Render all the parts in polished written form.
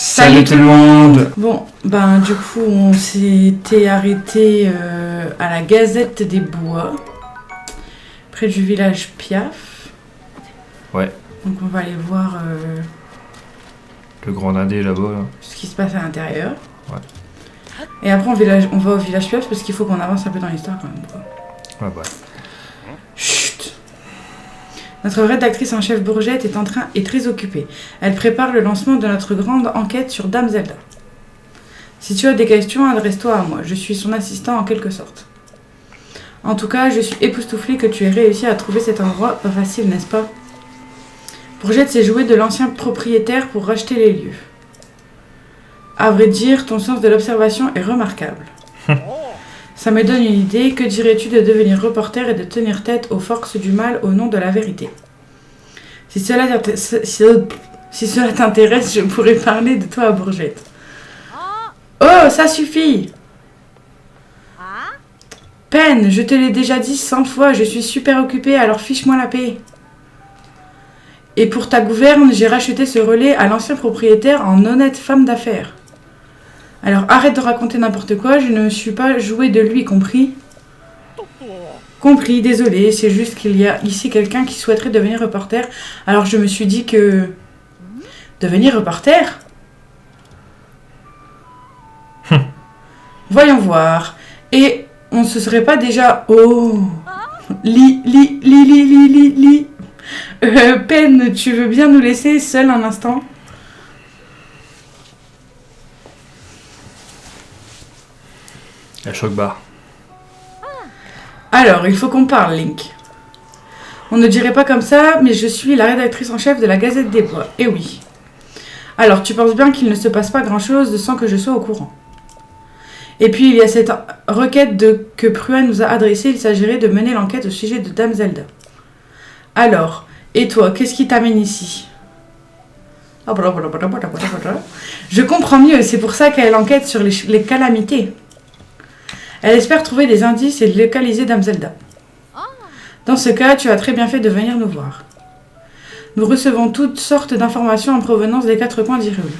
Salut tout le monde. Bon, du coup, on s'était arrêté à la Gazette des Bois, près du village Piaf. Ouais. Donc on va aller voir le grand dindé là-bas. Là. Ce qui se passe à l'intérieur. Ouais. Et après, on va au village Piaf parce qu'il faut qu'on avance un peu dans l'histoire quand même. Quoi. Ouais. Chut. Notre rédactrice en chef Bourgette est très occupée. Elle prépare le lancement de notre grande enquête sur Dame Zelda. Si tu as des questions, adresse-toi à moi. Je suis son assistant en quelque sorte. En tout cas, je suis époustouflée que tu aies réussi à trouver cet endroit. Pas facile, n'est-ce pas? Bourgette s'est jouée de l'ancien propriétaire pour racheter les lieux. À vrai dire, ton sens de l'observation est remarquable. Ça me donne une idée. Que dirais-tu de devenir reporter et de tenir tête aux forces du mal au nom de la vérité? Si cela t'intéresse, je pourrais parler de toi à Bourgette. Oh, ça suffit! Pen, je te l'ai déjà dit 100 fois, je suis super occupée, alors fiche-moi la paix. Et pour ta gouverne, j'ai racheté ce relais à l'ancien propriétaire en honnête femme d'affaires. Alors arrête de raconter n'importe quoi, je ne me suis pas jouée de lui, compris? Compris, désolé, c'est juste qu'il y a ici quelqu'un qui souhaiterait devenir reporter, alors je me suis dit que... Devenir reporter? Voyons voir. Et on se serait pas déjà... Oh... Pen, tu veux bien nous laisser seul un instant? La choc bar. Alors, il faut qu'on parle, Link. On ne dirait pas comme ça, mais je suis la rédactrice en chef de la Gazette des Bois. Eh oui. Alors, tu penses bien qu'il ne se passe pas grand-chose sans que je sois au courant. Et puis, il y a cette requête que Pruan nous a adressée. Il s'agirait de mener l'enquête au sujet de Dame Zelda. Alors, et toi, qu'est-ce qui t'amène ici? Je comprends mieux, c'est pour ça qu'elle enquête sur les calamités. Elle espère trouver des indices et localiser Dame Zelda. Dans ce cas, tu as très bien fait de venir nous voir. Nous recevons toutes sortes d'informations en provenance des 4 coins d'Hyrule.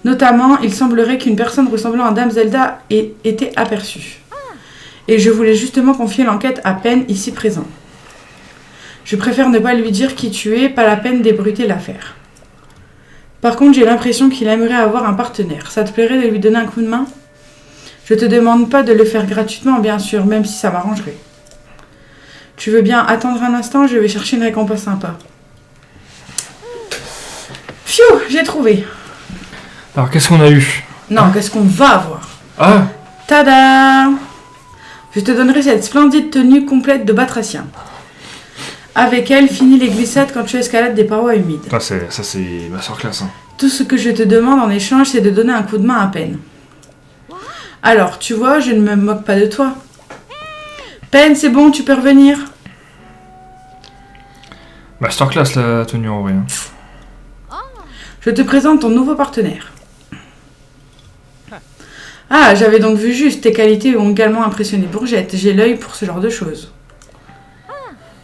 Notamment, il semblerait qu'une personne ressemblant à Dame Zelda ait été aperçue. Et je voulais justement confier l'enquête à Pen, ici présent. Je préfère ne pas lui dire qui tu es, pas la peine d'ébruiter l'affaire. Par contre, j'ai l'impression qu'il aimerait avoir un partenaire. Ça te plairait de lui donner un coup de main? Je te demande pas de le faire gratuitement, bien sûr, même si ça m'arrangerait. Tu veux bien attendre un instant? Je vais chercher une récompense sympa. Pfiou, j'ai trouvé. Alors, qu'est-ce qu'on a eu? Non, qu'est-ce qu'on va avoir? Ah! Tada! Je te donnerai cette splendide tenue complète de batracien. Avec elle, finis les glissades quand tu escalades des parois humides. Ah, ça, c'est ma soeur classe. Hein. Tout ce que je te demande en échange, c'est de donner un coup de main à Pen. Alors, tu vois, je ne me moque pas de toi. Pen, c'est bon, tu peux revenir. Masterclass la tenue en vrai. Je te présente ton nouveau partenaire. Ah, j'avais donc vu juste, tes qualités ont également impressionné Bourgette. J'ai l'œil pour ce genre de choses.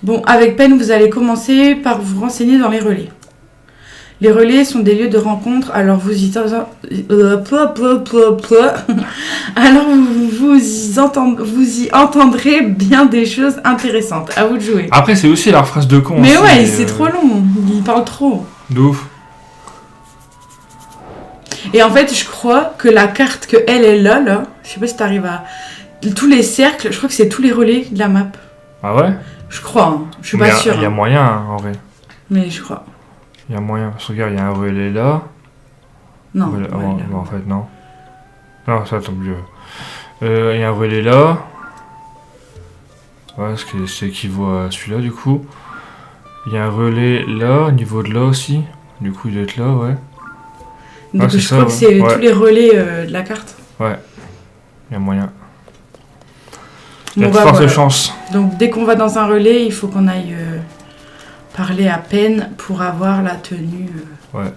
Bon, avec Pen, vous allez commencer par vous renseigner dans les relais. Les relais sont des lieux de rencontre, alors vous y entendrez bien des choses intéressantes. À vous de jouer. Après, c'est aussi la phrase de con. Mais aussi, ouais, c'est trop long. Il parle trop. De ouf. Et en fait, je crois que la carte que elle est là, je sais pas si t'arrives à... Tous les cercles, je crois que c'est tous les relais de la map. Ah ouais? Je crois, hein. Je suis pas sûre. Il y a moyen, hein, en vrai. Mais je crois. Il y a moyen. Regarde, il y a un relais là. Non. Relais... Ouais, bon, en fait, non. Non, ça tombe mieux. Il y a un relais là. Ouais, c'est équivaut à celui-là, du coup. Il y a un relais là, au niveau de là aussi. Du coup, il doit être là, ouais. Donc je crois que c'est tous les relais de la carte. Ouais. Il y a moyen. Il y a de fortes chances. Donc dès qu'on va dans un relais, il faut qu'on aille parler à Pen pour avoir la tenue. Ouais.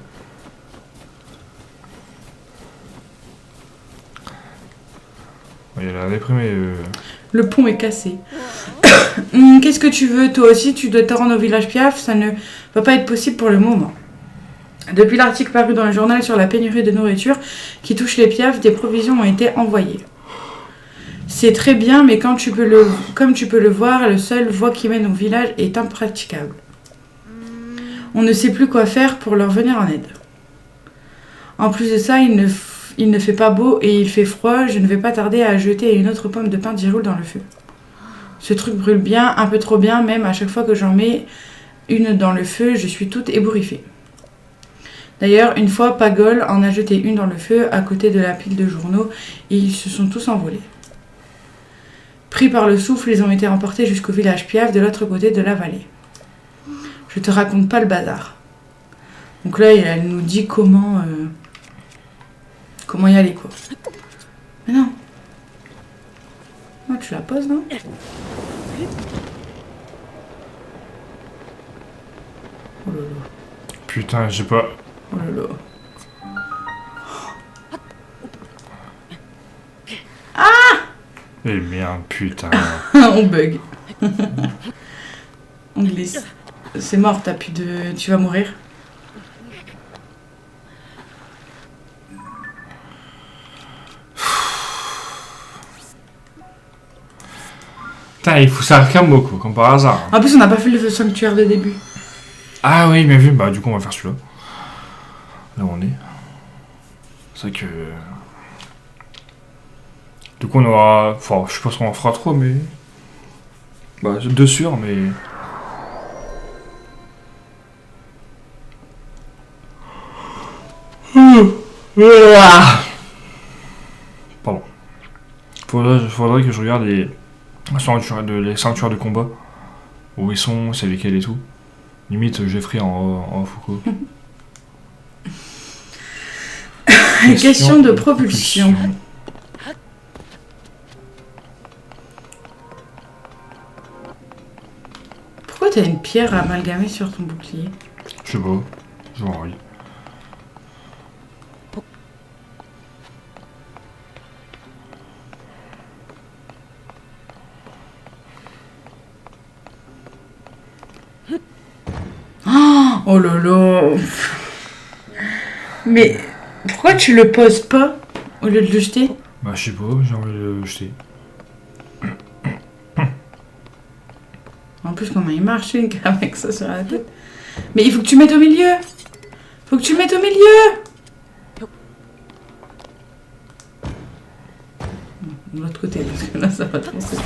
Il a déprimé. Le pont est cassé. Qu'est-ce que tu veux? Toi aussi, tu dois te rendre au village Piaf. Ça ne va pas être possible pour le moment. Depuis l'article paru dans le journal sur la pénurie de nourriture qui touche les Piaf, des provisions ont été envoyées. C'est très bien, mais comme tu peux le voir, le seul voie qui mène au village est impraticable. On ne sait plus quoi faire pour leur venir en aide. En plus de ça, il ne fait pas beau et il fait froid. Je ne vais pas tarder à jeter une autre pomme de pin qui roule dans le feu. Ce truc brûle bien, un peu trop bien, même à chaque fois que j'en mets une dans le feu, je suis toute ébouriffée. D'ailleurs, une fois, Pagol en a jeté une dans le feu à côté de la pile de journaux et ils se sont tous envolés. Pris par le souffle, ils ont été emportés jusqu'au village Piaf de l'autre côté de la vallée. Je te raconte pas le bazar. Donc là, elle nous dit comment y aller, quoi. Mais non. Non, tu la poses, non? Oh là là. Putain, je sais pas. Oh là là. Eh merde, putain. On bug. On glisse. C'est mort, t'as plus de... Tu vas mourir. Putain, il faut ça comme beaucoup, comme par hasard. En plus, on n'a pas fait le sanctuaire de début. Ah oui, bien vu. Bah du coup, on va faire celui-là. Là où on est. C'est vrai que... Du coup, on aura... Enfin, je pense qu'on en fera trop, mais... Bah, deux sûrs, mais... Pardon. Faudrait que je regarde les sanctuaires de combat. Où ils sont, c'est lesquels et tout. Limite, Jeffrey en Foucault. Question de propulsion. Pourquoi t'as une pierre amalgamée sur ton bouclier? Je sais pas. J'ai envie. Oh là là. Mais pourquoi tu le poses pas au lieu de le jeter? Bah, je sais pas, j'ai envie de le jeter. En plus, comment il marche avec ça sur la tête? Mais il faut que tu mettes au milieu. Faut que tu le mettes au milieu. De l'autre côté, parce que là, ça va trop se faire.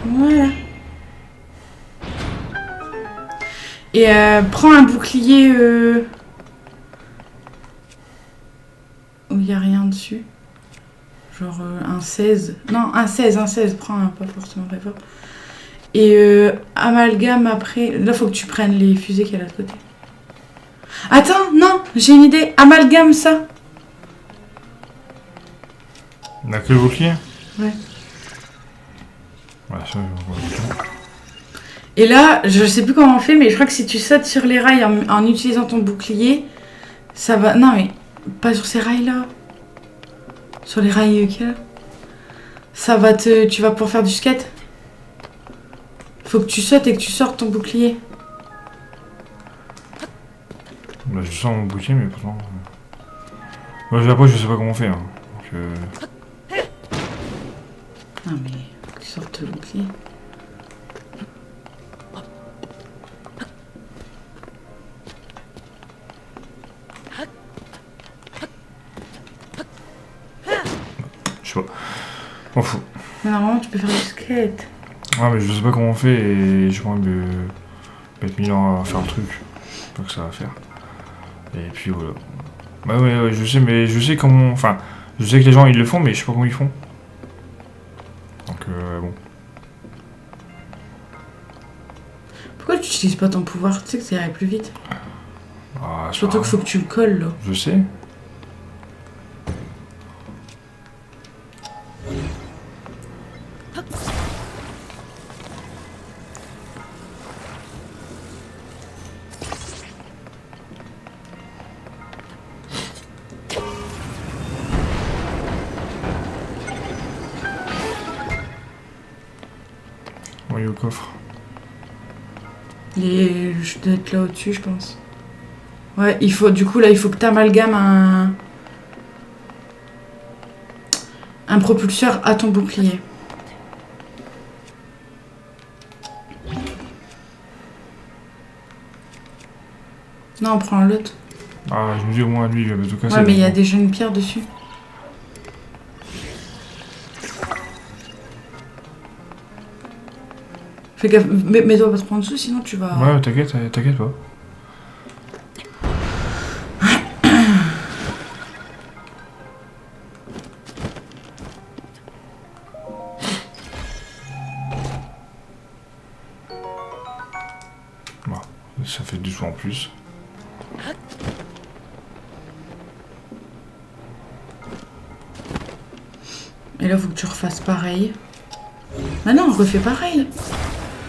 Voilà. Et prends un bouclier où il n'y a rien dessus. Genre un 16. Non, un 16. Prends un, pas forcément très fort. Et amalgame après. Là, faut que tu prennes les fusées qu'il y a de l'autre côté. Attends, non, j'ai une idée. Amalgame ça. On a que le bouclier? Ouais. Ouais, ça, Et là, je sais plus comment on fait, mais je crois que si tu sautes sur les rails en utilisant ton bouclier, ça va... Non, mais pas sur ces rails-là. Sur les rails qu'il y a. Ça va te... Tu vas pouvoir faire du skate. Faut que tu sautes et que tu sortes ton bouclier. Bah, je sens mon bouclier, mais pourtant... Moi, après, je sais pas comment on fait. Hein. Donc, Non, mais faut que tu sortes le bouclier. je sais pas. On fout. Mais normalement, tu peux faire du skate. Ouais, mais je sais pas comment on fait et je pense me mettre 1000 ans à faire le truc. Donc ça va faire. Et puis voilà. Bah ouais, je sais, mais je sais comment... Enfin, je sais que les gens ils le font, mais je sais pas comment ils font. Donc bon. Pourquoi tu n'utilises pas ton pouvoir? Tu sais que ça irait plus vite. Ah, c'est Surtout pas qu'il faut que tu le colles, là. Je sais. coffre. Je dois être là au-dessus, je pense. Ouais, il faut, du coup, là, il faut que tu amalgames un propulseur à ton bouclier. Non, on prend l'autre. Ah, je me dis au moins lui, il va tout casser. Ouais, mais il y a déjà une pierre dessus. Fais gaffe, mets-toi pas trop en dessous, sinon tu vas... Ouais, t'inquiète pas. Bon, ça fait 2 fois en plus. Et là, faut que tu refasses pareil. Bah non, refais pareil.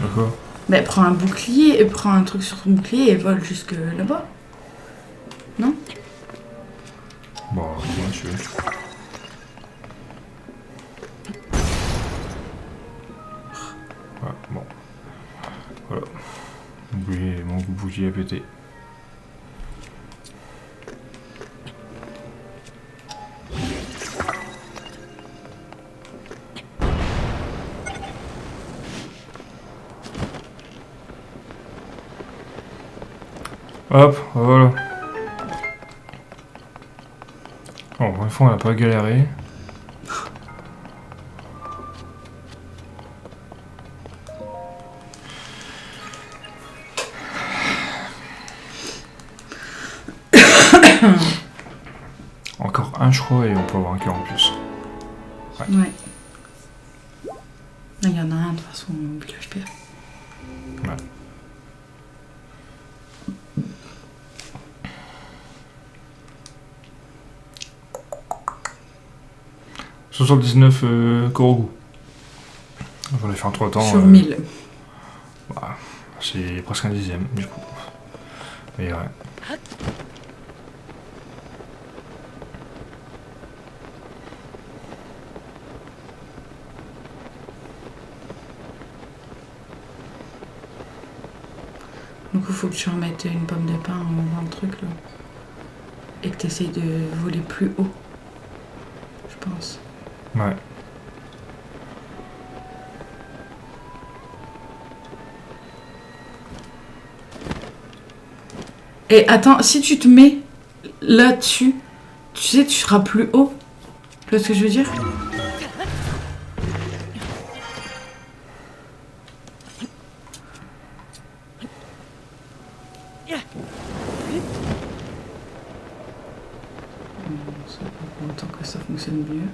D'accord. Bah prends un bouclier, et prends un truc sur ton bouclier et vole jusque là-bas. Non? Bon, ouais, je vais. Ouais, bon. Voilà. Mon bouclier a pété. Hop, voilà. Bon, pour une fois, on n'a pas galéré. Encore un, je crois, et on peut avoir un cœur en plus. Ouais. Il y en a un, de toute façon, au village pire. Ouais. « 79 Korogu. J'en ai fait un 3 temps. Sur 1000. Bah, c'est presque un dixième, du coup. Mais ouais. Donc il faut que tu remettes une pomme de pain dans le truc là. Et que tu essayes de voler plus haut. Je pense. Ouais. Et attends, si tu te mets là-dessus, tu sais, tu seras plus haut. Tu vois ce que je veux dire? Ça fait longtemps que ça fonctionne mieux.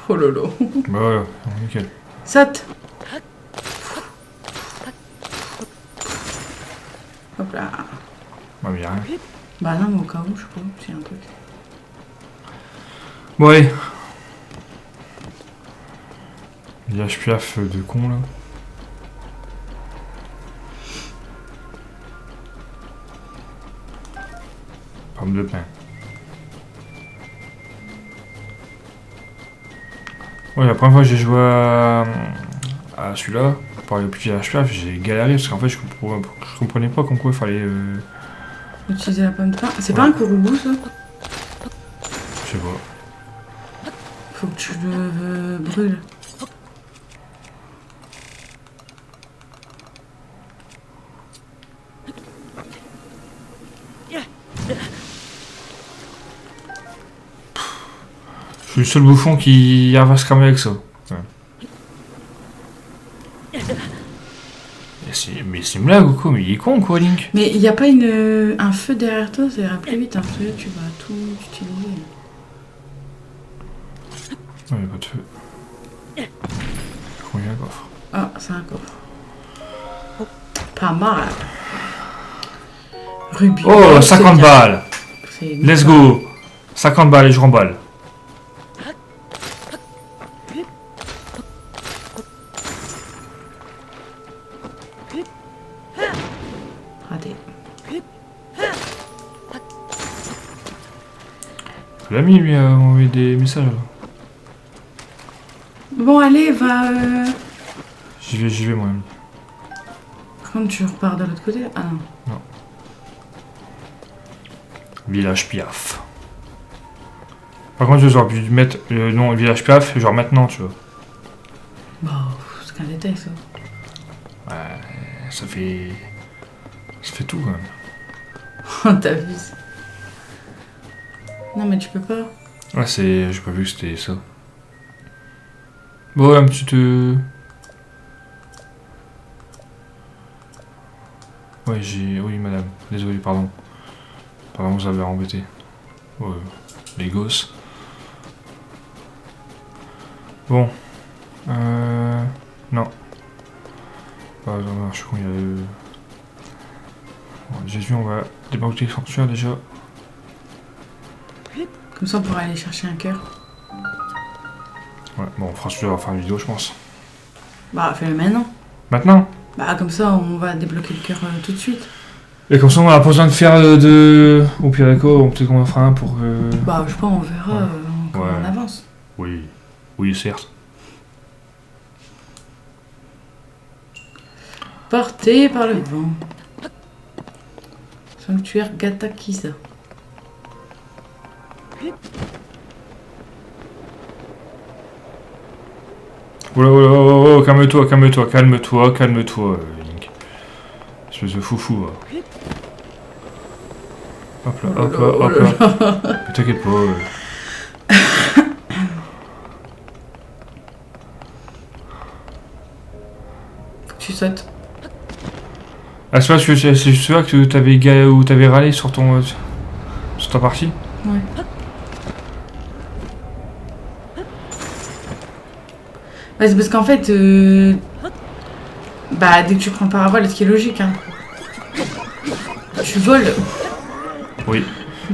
Oh lolo. Bah voilà, nickel. Saute. Hop là. Bah, mais y'a rien. Bah non, mais au cas où, je sais pas, c'est un truc. Bon, allez. Village piaf de con là. Pomme de pain. Ouais, la première fois que j'ai joué à celui-là, par le petit village piaf, j'ai galéré parce qu'en fait je comprenais pas comme quoi il fallait. Utiliser la pomme de pain. C'est Ouais. pas un couroubou ça? Je sais pas. Faut que tu le brûles. Je suis le seul bouffon qui arrive à se cramer avec ça. Ouais. Mais c'est une blague ou quoi? Mais il est con quoi, Link? Mais il n'y a pas un feu derrière toi, ça ira plus vite. Un feu, tu vas tout utiliser. Non, il n'y a pas de feu. Combien un coffre? Ah, c'est un coffre. Pas mal. Rubis. Oh, 50 balles! C'est Let's go! 50 balles et je remballe. Raté. L'ami lui a envoyé des messages là. Bon, allez, va... J'y vais moi. Ami. Quand tu repars de l'autre côté? Ah non. Village Piaf. Par contre, j'aurais pu mettre le nom Village Piaf, genre maintenant, tu vois. Bon, c'est qu'un détail ça. Ouais, ça fait tout quand même. Oh, t'abuses. Non, mais tu peux pas. Ouais, j'ai pas vu que c'était ça. Bon, un petit... Ouais, oui, madame. Désolé, pardon. Pardon, vous avez embêté. Ouais, les gosses. Bon. Non. Ah, non, je suis con, il y a le... Bon, Jésus, on va débloquer le sanctuaire déjà. Comme ça, on pourra aller chercher un cœur. Ouais, bon, on fera celui-là, on va faire une vidéo, je pense. Bah, fais-le maintenant. Maintenant? Bah, comme ça, on va débloquer le cœur tout de suite. Et comme ça, on a pas besoin de faire Au pire d'accord, peut-être qu'on en fera un pour... Bah, je sais pas, on verra Ouais. comment Ouais. on avance. Oui. Oui, certes. Porté par le vent. Sanctuaire Gatakisa. Oula, oula, oh, calme-toi, Link. Espèce de foufou, là. Hop là, hop là. T'inquiète pas. Faut que tu sautes. Ah, c'est pas c'est celui-là que t'avais râlé sur sur ta partie? Ouais. Ouais, c'est parce qu'en fait, bah, dès que tu prends le parabole, ce qui est logique, hein. Tu voles. Oui.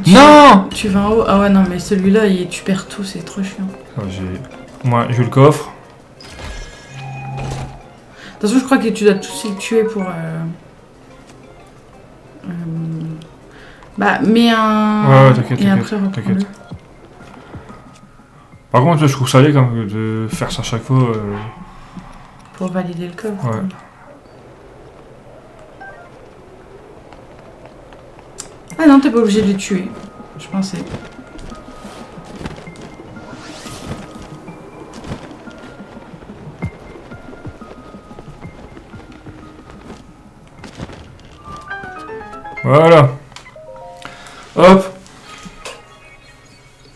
Tu- Non! Tu vas en haut. Ah ouais, non, mais celui-là, tu perds tout, c'est trop chiant. Ah, moi, j'ai eu le coffre. De toute façon, je crois que tu dois tous les tuer pour... Bah, mets un... Ouais, t'inquiète, Et après, t'inquiète. reprends-le. Par contre, je trouve ça laid quand même de faire ça chaque fois. Pour valider le coffre. Ouais. Ah non, t'es pas obligé de les tuer. Je pensais. Voilà. Hop.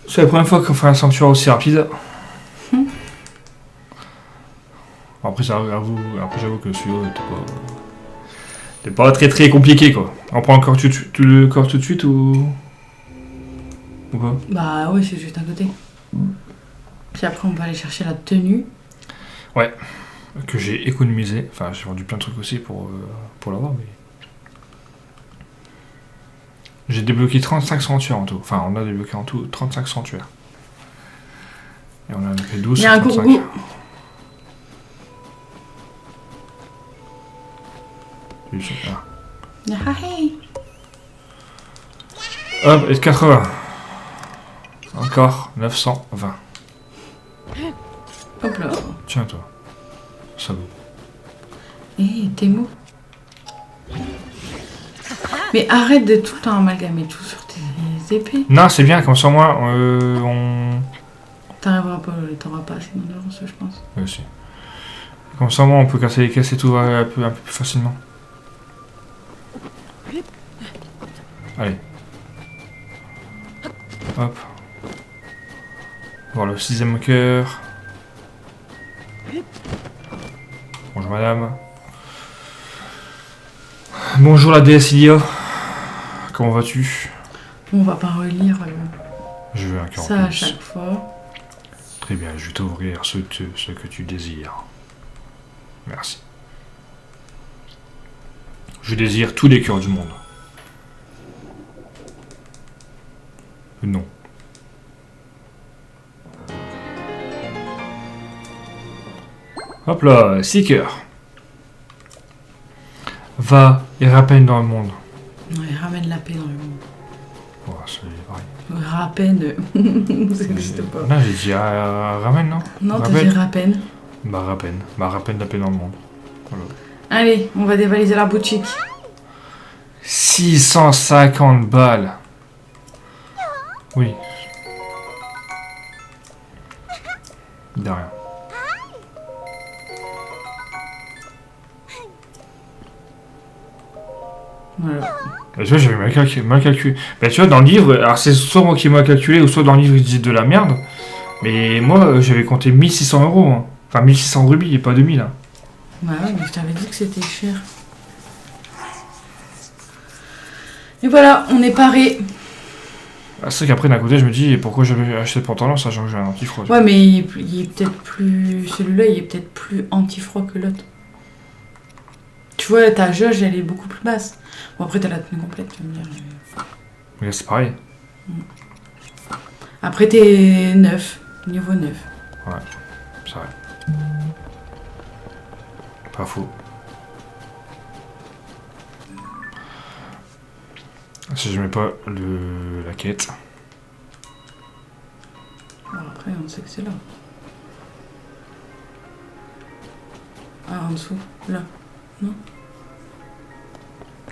C'est la première fois qu'on fait un sanctuaire aussi rapide. Après, j'avoue que celui-là t'es pas très très compliqué quoi. On prend encore le corps tout de suite ou pas? Bah ouais, c'est juste à côté. Puis après, on va aller chercher la tenue. Que j'ai économisé. Enfin, j'ai vendu plein de trucs aussi pour l'avoir, mais... J'ai débloqué 35 sanctuaires en tout. Enfin, on a débloqué en tout 35 sanctuaires. Et on en a fait 12 Il y a un sur 35. gourgou. Ah. Ah, hey. Hop, et 80. Encore 920. Hop là. Tiens, toi. Ça vaut. Hé, t'es mou. Mais arrête de tout le temps amalgamer tout sur tes épées. Non, c'est bien, comme ça, moi, on... T'auras pas assez d'endurance, je pense. Aussi. Comme ça, moi, on peut casser les caisses et tout un peu plus facilement. Allez. Hop. Voir le 6ème cœur. Bonjour madame. Bonjour la déesse Ilia. Comment vas-tu? On va pas relire Je veux un cœur ça en à plus. chaque fois. Très bien, je vais t'ouvrir ce que tu désires. Merci. Je désire tous les cœurs du monde. Non. Hop là, 6 cœurs. Va et rappelle dans le monde. Ouais, ramène la paix dans le monde. Ouais. c'est pareil. Rapen, ça n'existe pas. Non, j'ai dit ramen, non? Non, t'as Rapen. dit Rapen. Bah, Rapen. Bah, Rapen, la paix dans le monde. Voilà. Allez, on va dévaliser la boutique. 650 balles. Oui. De rien. Voilà. Et tu vois, j'avais mal calculé. Bah, tu vois, dans le livre, alors c'est soit moi qui ai mal calculé, ou soit dans le livre, il dit de la merde. Mais moi, j'avais compté 1600 euros. Hein. Enfin, 1600 rubis, et pas 2000. Hein. Bah ouais, mais je t'avais dit que c'était cher. Et voilà, on est paré. Ah, c'est vrai qu'après, d'un côté, je me dis, pourquoi j'avais acheté le pantalon, sachant que j'ai un anti-froid. Ouais, mais il est peut-être plus... Celui-là, il est peut-être plus anti-froid que l'autre. Tu vois, ta jauge, elle est beaucoup plus basse. Bon, après, t'as la tenue complète, tu vas me dire. Mais là, c'est pareil. Après, t'es 9. Niveau 9. Ouais, c'est vrai. Pas faux. Si je mets pas la quête. Bon, après, on sait que c'est là. Ah, en dessous. Là. Non?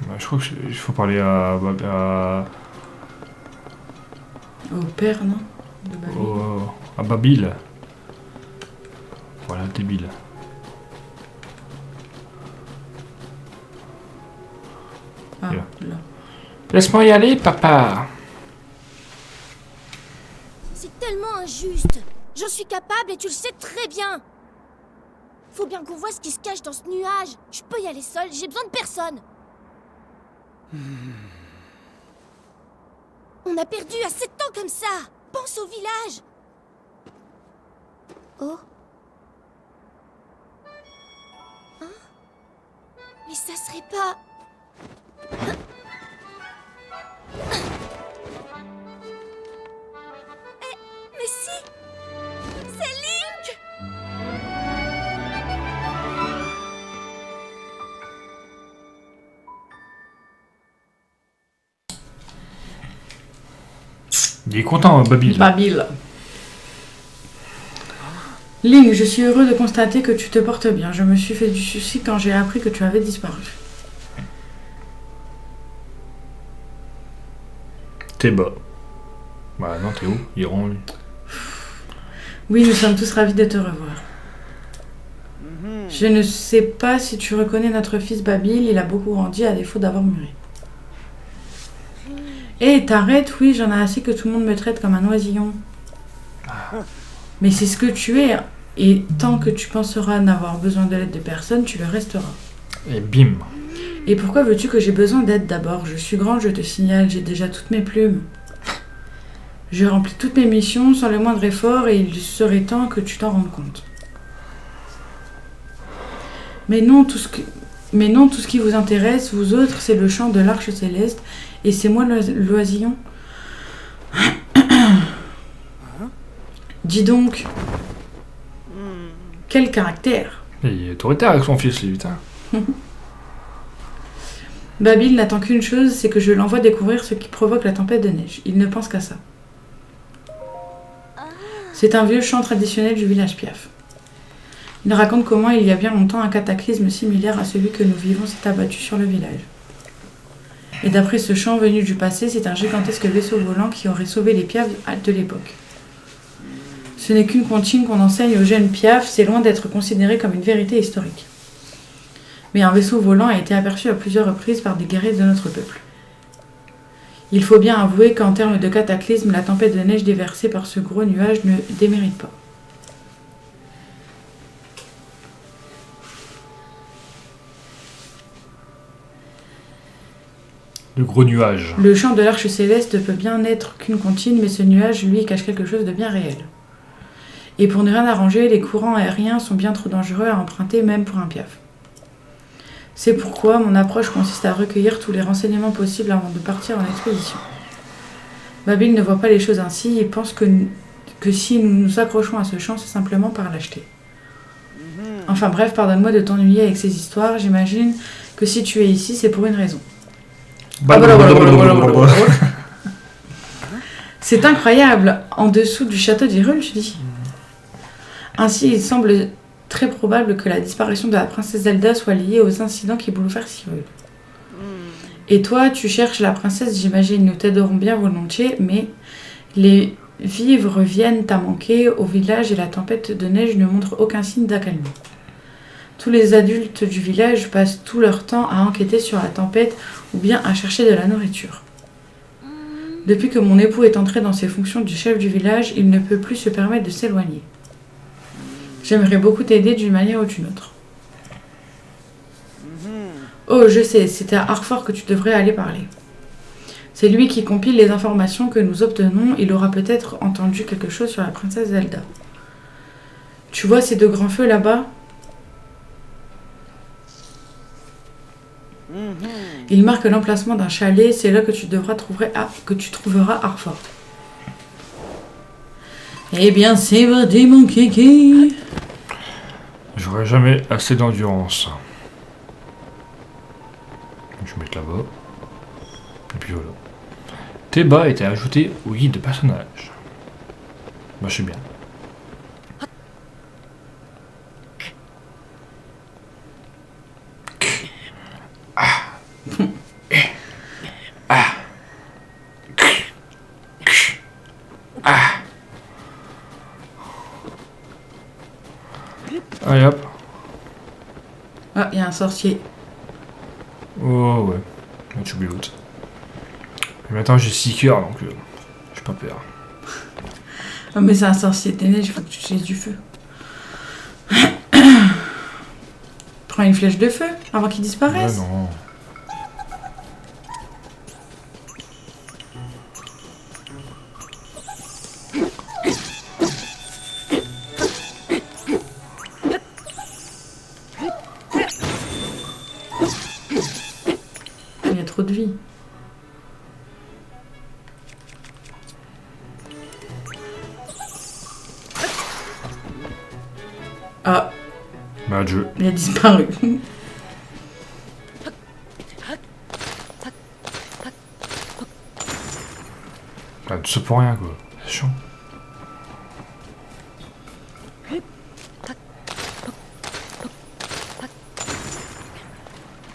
Bah, je crois qu'il faut parler à Au père, non? De Babil. à Babil. Voilà, débile. Ah, Là. là. Laisse-moi y aller, papa. C'est tellement injuste. J'en suis capable et tu le sais très bien. Faut bien qu'on voit ce qui se cache dans ce nuage. Je peux y aller seule, j'ai besoin de personne. On a perdu assez de temps comme ça. Pense au village. Oh. Hein? Mais ça serait pas... Mais si! C'est Link! Il est content, Babil. Babil. Link, je suis heureux de constater que tu te portes bien. Je me suis fait du souci quand j'ai appris que tu avais disparu. T'es bas. Bah non, t'es où? Il est rond, lui. Oui, nous sommes tous ravis de te revoir. Je ne sais pas si tu reconnais notre fils Babil, il a beaucoup grandi à défaut d'avoir mûri. Hé, t'arrêtes, oui, j'en ai assez que tout le monde me traite comme un oisillon. Mais c'est ce que tu es, et tant que tu penseras n'avoir besoin de l'aide de personne, tu le resteras. Et bim. Et pourquoi veux-tu que j'ai besoin d'aide d'abord? Je suis grande, je te signale, j'ai déjà toutes mes plumes. Je remplis toutes mes missions sans le moindre effort et il serait temps que tu t'en rendes compte. Mais non, tout ce qui vous intéresse, vous autres, c'est le chant de l'Arche Céleste et c'est moi l'oisillon. Dis donc, quel caractère! Il est autoritaire avec son fils, lui, putain. Babil n'attend qu'une chose, c'est que je l'envoie découvrir ce qui provoque la tempête de neige. Il ne pense qu'à ça. C'est un vieux chant traditionnel du village Piaf. Il raconte comment il y a bien longtemps un cataclysme similaire à celui que nous vivons s'est abattu sur le village. Et d'après ce chant venu du passé, c'est un gigantesque vaisseau volant qui aurait sauvé les Piaf de l'époque. Ce n'est qu'une comptine qu'on enseigne aux jeunes Piaf, c'est loin d'être considéré comme une vérité historique. Mais un vaisseau volant a été aperçu à plusieurs reprises par des guerriers de notre peuple. Il faut bien avouer qu'en termes de cataclysme, la tempête de neige déversée par ce gros nuage ne démérite pas. Le gros nuage. Le chant de l'Arche Céleste peut bien n'être qu'une comptine, mais ce nuage, lui, cache quelque chose de bien réel. Et pour ne rien arranger, les courants aériens sont bien trop dangereux à emprunter, même pour un Piaf. C'est pourquoi mon approche consiste à recueillir tous les renseignements possibles avant de partir en expédition. Babil ne voit pas les choses ainsi et pense que si nous nous accrochons à ce chant, c'est simplement par lâcheté. Enfin bref, pardonne-moi de t'ennuyer avec ces histoires, j'imagine que si tu es ici, c'est pour une raison. C'est incroyable. En dessous du château d'Hyrule, tu dis. Ainsi, il semble très probable que la disparition de la princesse Zelda soit liée aux incidents qui bouleversent Hyrule. Et toi, tu cherches la princesse, j'imagine. Nous t'aiderons bien volontiers, mais les vivres viennent à manquer au village et la tempête de neige ne montre aucun signe d'accalmie. Tous les adultes du village passent tout leur temps à enquêter sur la tempête ou bien à chercher de la nourriture. Depuis que mon époux est entré dans ses fonctions du chef du village, il ne peut plus se permettre de s'éloigner. J'aimerais beaucoup t'aider d'une manière ou d'une autre. Oh, je sais, c'est à Arfort que tu devrais aller parler. C'est lui qui compile les informations que nous obtenons. Il aura peut-être entendu quelque chose sur la princesse Zelda. Tu vois ces deux grands feux là-bas ? Il marque l'emplacement d'un chalet. C'est là que tu trouveras Arfort. Eh bien, c'est parti, mon kiki. J'aurai jamais assez d'endurance. Je vais mettre là-bas. Et puis voilà. Théba a été ajouté au guide de personnage. Bah, je sais bien. Allez hop. Ah, il y a un sorcier. Oh ouais. Tu oublies l'autre. Mais maintenant j'ai 6 cœurs donc j'ai pas peur. Oh, mais c'est un sorcier des neiges, il faut que tu utilises du feu. Prends une flèche de feu avant qu'il disparaisse. Ouais, non. Il y a trop de vie. Ah, Bah adieu. il a disparu. Bah tout ça pour rien quoi. C'est chiant.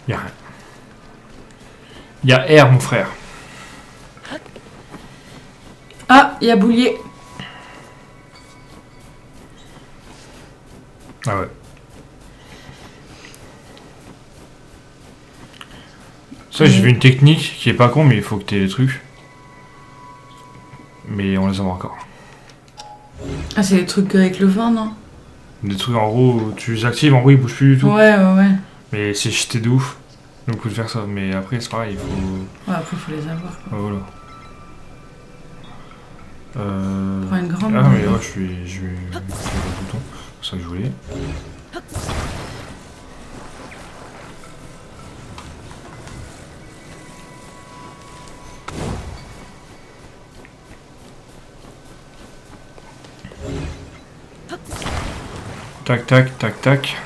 Y'a rien. Y'a R mon frère. Ah, il y a Boulier. Ah ouais. Ça j'ai vu une technique qui est pas con mais il faut que t'aies les trucs. Mais on les a encore. Ah, c'est les trucs avec le vin, non? Des trucs en gros, tu les actives, en gros ils bougent plus du tout. Ouais. Mais c'est cheaté de ouf. Donc vous pouvez faire ça. Mais après c'est pareil, il faut. Ouais, après, il faut les avoir. Quoi. Ah, voilà. Prends une grande. Ah mais ouais, je vais activer le bouton. C'est ça que je voulais. Tac tac tac tac.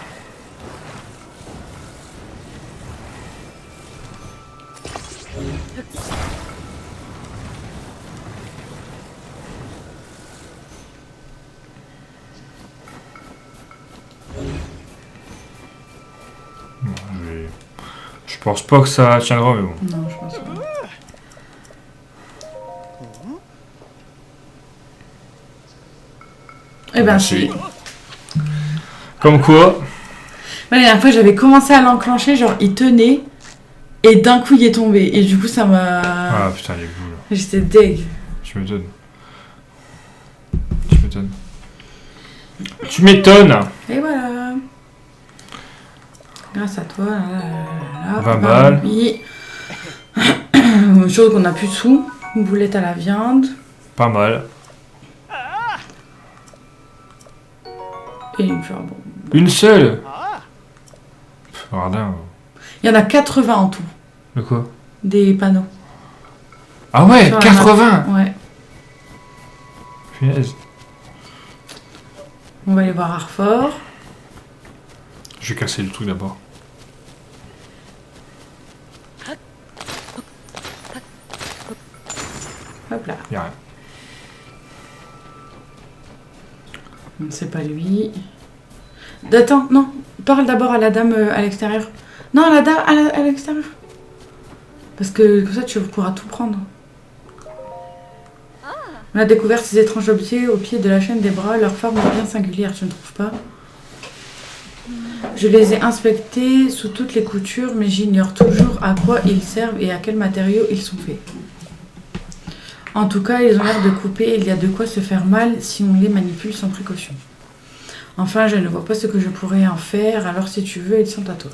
Bon, je pense pas que ça tiendra mais bon. Non, je pense pas. Eh ben, si. Comme quoi. Ouais, la dernière fois, j'avais commencé à l'enclencher, genre, il tenait, et d'un coup, il est tombé. Et du coup, ça m'a... Ah putain les boules. J'étais deg. Tu m'étonnes. Tu m'étonnes. Tu m'étonnes. Et voilà. Grâce à toi, là, 20 balles. Oui. Chose qu'on n'a plus de sous. Une boulette à la viande. Pas mal. Et une fleur bon. Une seule. Radin. Il y en a 80 en tout, De quoi? des panneaux. Ah ouais, Sur la 80. Ouais. Punaise. On va aller voir Arfort. Je vais casser le truc d'abord. Hop là. Y'a rien. Non, c'est pas lui. Attends, non. Parle d'abord à la dame à l'extérieur. Non, la dame à l'extérieur. Parce que comme ça, tu pourras tout prendre. On a découvert ces étranges objets au pied de la chaîne des bras. Leur forme est bien singulière, tu ne trouves pas? Je les ai inspectés sous toutes les coutures, mais j'ignore toujours à quoi ils servent et à quels matériaux ils sont faits. En tout cas, ils ont l'air de couper et il y a de quoi se faire mal si on les manipule sans précaution. Enfin, je ne vois pas ce que je pourrais en faire, alors si tu veux, ils sont à toi.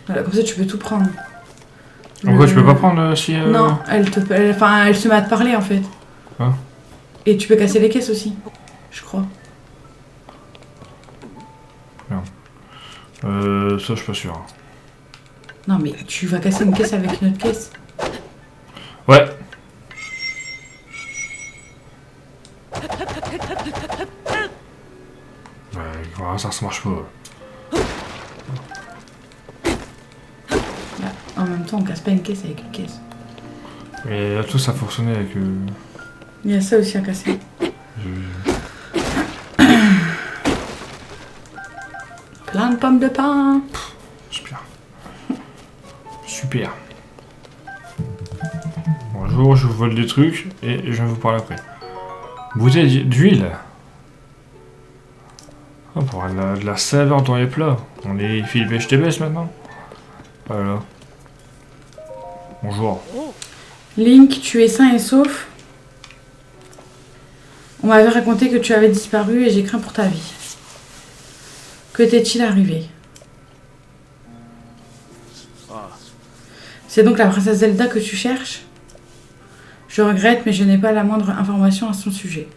Voilà, comme ça tu peux tout prendre. Pourquoi tu peux pas prendre si... Non, elle se met à te parler en fait. Ah. Et tu peux casser les caisses aussi, je crois. Ça, je suis pas sûr. Non, mais tu vas casser une caisse avec une autre caisse. Ouais. Ouais, ça marche pas. Là, en même temps, on casse pas une caisse avec une caisse. Et là, tout ça fonctionnait avec... Il y a ça aussi à casser. Plein de pommes de pain. Super. Super. Bonjour, je vous vole des trucs et je vais vous parler après. Bouteille d'huile. Oh, pour avoir de la saveur dans les plats. On est Philippe HTBS maintenant. Voilà. Bonjour. Link, tu es sain et sauf. On m'avait raconté que tu avais disparu et j'ai craint pour ta vie. Que t'est-il arrivé? C'est donc la princesse Zelda que tu cherches? Je regrette, mais je n'ai pas la moindre information à son sujet.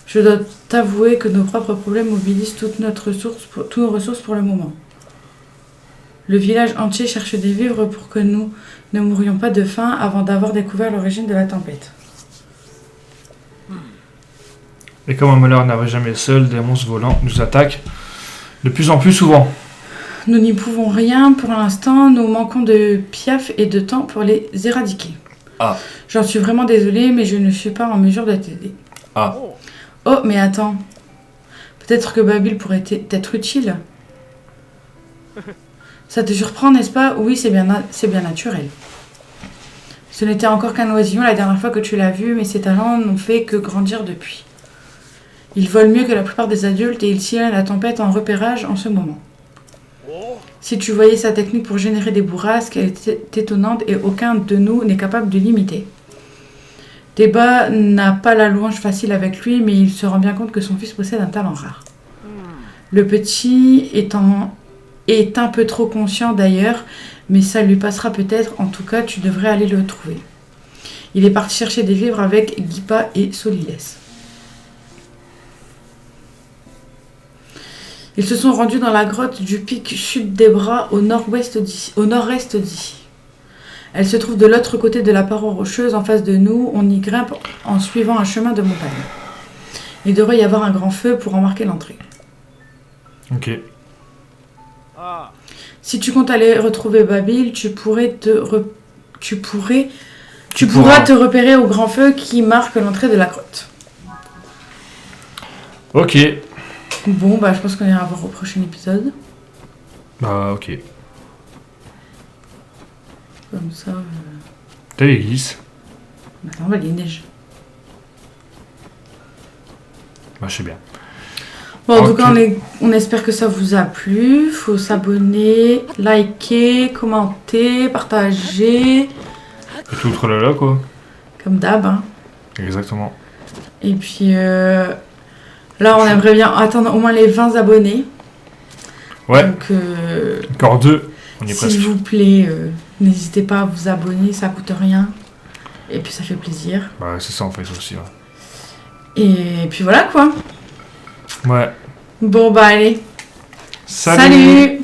Je dois t'avouer que nos propres problèmes mobilisent toutes nos ressources pour le moment. Le village entier cherche des vivres pour que nous ne mourions pas de faim avant d'avoir découvert l'origine de la tempête. Et comme un malheur n'arrive jamais seul, des monstres volants nous attaquent de plus en plus souvent. Nous n'y pouvons rien pour l'instant, nous manquons de piaf et de temps pour les éradiquer. Ah. J'en suis vraiment désolée, mais je ne suis pas en mesure de t'aider. Ah. Oh, mais attends. Peut-être que Babil pourrait t'être utile. Ça te surprend, n'est-ce pas? Oui, c'est bien naturel. Ce n'était encore qu'un oisillon la dernière fois que tu l'as vu, mais ses talents n'ont fait que grandir depuis. Il vole mieux que la plupart des adultes et il sillonne la tempête en repérage en ce moment. Si tu voyais sa technique pour générer des bourrasques, elle est étonnante et aucun de nous n'est capable de l'imiter. Débat n'a pas la louange facile avec lui, mais il se rend bien compte que son fils possède un talent rare. Le petit est un peu trop conscient d'ailleurs, mais ça lui passera peut-être. En tout cas, tu devrais aller le trouver. Il est parti chercher des vivres avec Gipa et Soliles. Ils se sont rendus dans la grotte du pic Chute des Bras au nord-est d'ici. Elle se trouve de l'autre côté de la paroi rocheuse en face de nous. On y grimpe en suivant un chemin de montagne. Il devrait y avoir un grand feu pour en marquer l'entrée. Ok. Si tu comptes aller retrouver Babil, tu pourras te repérer au grand feu qui marque l'entrée de la grotte. Ok. Bon, bah je pense qu'on ira voir au prochain épisode. Bah ok. Comme ça... T'as les glisses. Attends, bah, il y a neige. Bah je sais bien. Bon, en tout cas, on espère que ça vous a plu. Faut s'abonner, liker, commenter, partager. Et tout le tralala quoi. Comme d'hab. Hein. Exactement. Et puis là, on aimerait bien attendre au moins les 20 abonnés. Ouais. Donc, encore 2. On y est presque. s'il vous plaît, n'hésitez pas à vous abonner, ça coûte rien. Et puis ça fait plaisir. Bah c'est ça en fait aussi. Ouais. Et puis voilà quoi. Ouais. Bon bah allez. Salut. Salut.